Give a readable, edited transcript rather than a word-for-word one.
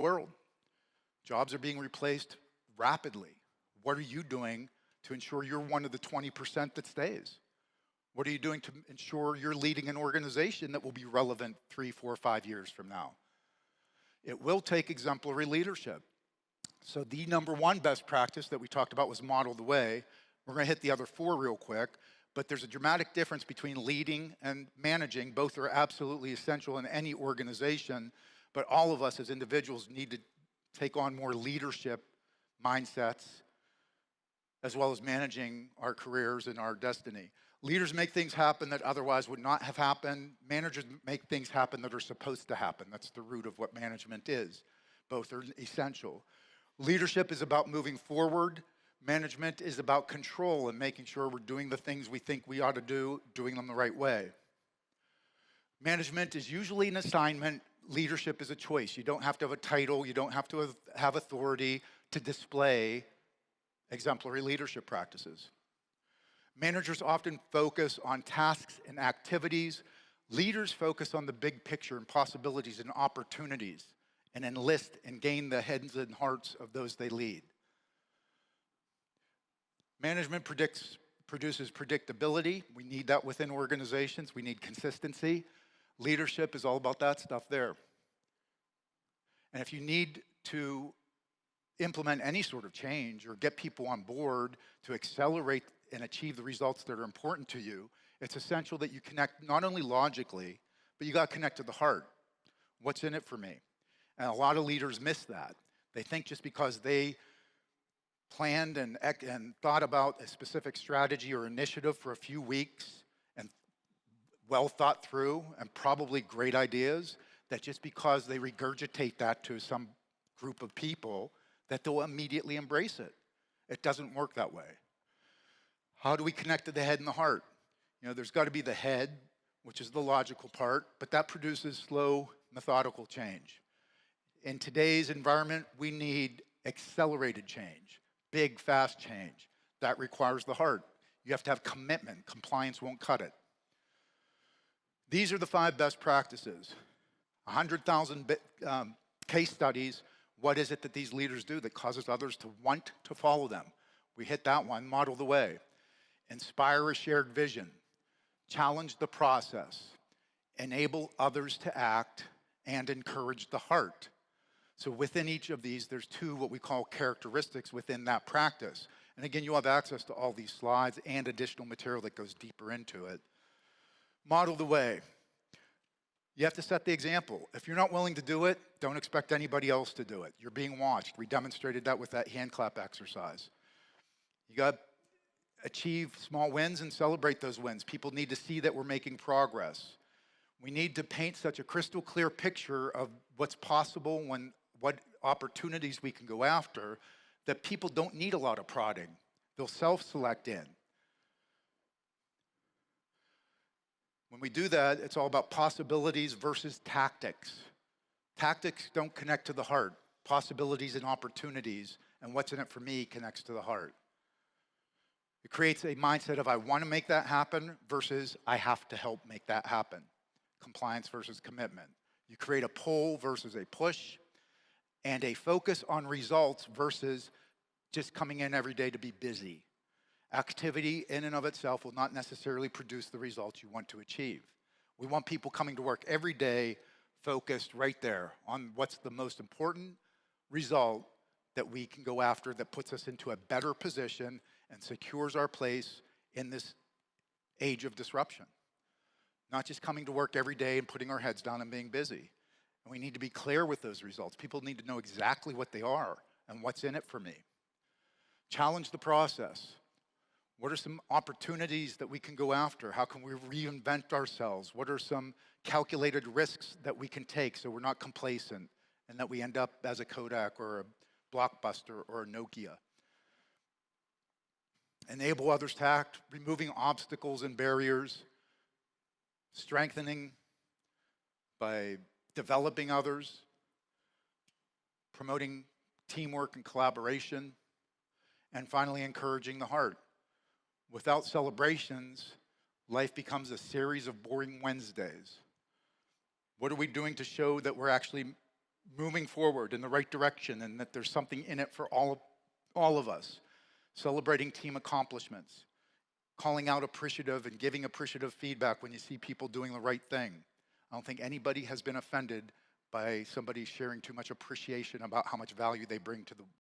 world. Jobs are being replaced rapidly. What are you doing to ensure you're one of the 20% that stays? What are you doing to ensure you're leading an organization that will be relevant 3, 4, 5 years from now? It will take exemplary leadership. So the number one best practice that we talked about was model the way. We're going to hit the other 4 real quick, but there's a dramatic difference between leading and managing. Both are absolutely essential in any organization, but all of us as individuals need to take on more leadership mindsets as well as managing our careers and our destiny. Leaders make things happen that otherwise would not have happened. Managers make things happen that are supposed to happen. That's the root of what management is. Both are essential. Leadership is about moving forward. Management is about control and making sure we're doing the things we think we ought to do, doing them the right way. Management is usually an assignment. Leadership is a choice. You don't have to have a title. You don't have to have authority to display exemplary leadership practices. Managers often focus on tasks and activities. Leaders focus on the big picture and possibilities and opportunities and enlist and gain the heads and hearts of those they lead. Management produces predictability. We need that within organizations. We need consistency. Leadership is all about that stuff there. And if you need to implement any sort of change or get people on board to accelerate and achieve the results that are important to you, it's essential that you connect not only logically, but you got to connect to the heart. What's in it for me? And a lot of leaders miss that. They think just because they planned and thought about a specific strategy or initiative for a few weeks and well thought through and probably great ideas, that just because they regurgitate that to some group of people, that they'll immediately embrace it. It doesn't work that way. How do we connect to the head and the heart? You know, there's got to be the head, which is the logical part, but that produces slow, methodical change. In today's environment, we need accelerated change, big, fast change. That requires the heart. You have to have commitment. Compliance won't cut it. These are the 5 best practices. 100,000 case studies. What is it that these leaders do that causes others to want to follow them? We hit that one, model the way. Inspire a shared vision. Challenge the process. Enable others to act and encourage the heart. So within each of these, there's 2 what we call characteristics within that practice. And again, you'll have access to all these slides and additional material that goes deeper into it. Model the way. You have to set the example. If you're not willing to do it, don't expect anybody else to do it. You're being watched. We demonstrated that with that hand clap exercise. You got to achieve small wins and celebrate those wins. People need to see that we're making progress. We need to paint such a crystal clear picture of what's possible, what opportunities we can go after, that people don't need a lot of prodding. They'll self-select in. When we do that, it's all about possibilities versus tactics. Tactics don't connect to the heart. Possibilities and opportunities and what's in it for me connects to the heart. It creates a mindset of I want to make that happen versus I have to help make that happen. Compliance versus commitment. You create a pull versus a push, and a focus on results versus just coming in every day to be busy. Activity in and of itself will not necessarily produce the results you want to achieve. We want people coming to work every day focused right there on what's the most important result that we can go after that puts us into a better position and secures our place in this age of disruption. Not just coming to work every day and putting our heads down and being busy. And we need to be clear with those results. People need to know exactly what they are and what's in it for me. Challenge the process. What are some opportunities that we can go after? How can we reinvent ourselves? What are some calculated risks that we can take so we're not complacent and that we end up as a Kodak or a Blockbuster or a Nokia? Enable others to act, removing obstacles and barriers, strengthening by developing others, promoting teamwork and collaboration, and finally encouraging the heart. Without celebrations, life becomes a series of boring Wednesdays. What are we doing to show that we're actually moving forward in the right direction and that there's something in it for all of us. Celebrating team accomplishments, calling out appreciative and giving appreciative feedback when you see people doing the right thing. I don't think anybody has been offended by somebody sharing too much appreciation about how much value they bring to the